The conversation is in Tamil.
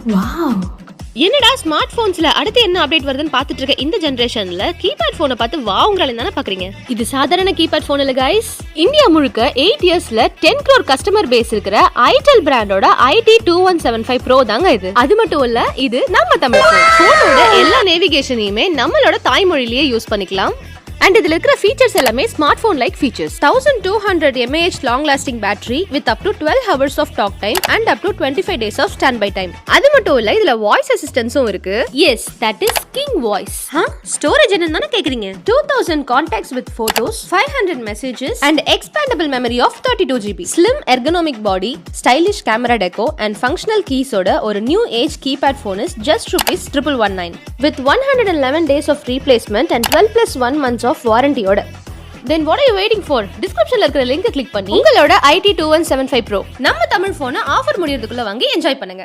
வாவ், என்னடா ஸ்மார்ட் போன்ஸ்ல அடுத்து என்ன அப்டேட் வருதுன்னு பாத்துட்டு இருக்க இந்த ஜெனரேஷன்ல கீபேட் போனை பார்த்து வாவுங்களால தானே பாக்குறீங்க. இது சாதாரண கீபேட் போன் இல்ல கைஸ். இந்தியா முழுக்க 8 இயர்ஸ்ல 10 crore கஸ்டமர் பேஸ் இருக்கிற itel பிராண்டோட IT2175 Pro தாங்க இது. அது மட்டும் இல்ல, இது நம்ம தமிழ் போனோட எல்லா நேவிகேஷனையுமே நம்மளோட தாய்மொழியிலேயே யூஸ் பண்ணிக்கலாம். And இதுல இருக்கிற ஃபீச்சர்ஸ் எல்லாமே smart phone like features. 1200 mAh long lasting battery with up to 12 hours of talk time and up to 25 days of standby time. அது மட்டும் இல்ல, இதுல வாய்ஸ் அசிஸ்டன்ஸும் இருக்கு. Yes, that is king voice. Storage என்னன்னு கேக்குறீங்க? 2000 contacts with photos, 500 messages and expandable memory of 32 GB. Slim ergonomic body, stylish camera deco and functional கீஸோட ஒரு new age keypad phone is just ₹119 with 111 days of replacement and 12+1 months of வாரண்டியோட. Then what are you waiting for? டிஸ்கிரிப்ஷன்ல இருக்கிற லிங்கை கிளிக் பண்ணி உங்களோட IT2175 Pro நம்ம தமிழ் போனை ஆஃபர் முடியறதுக்குள்ள வாங்கி என்ஜாய் பண்ணுங்க.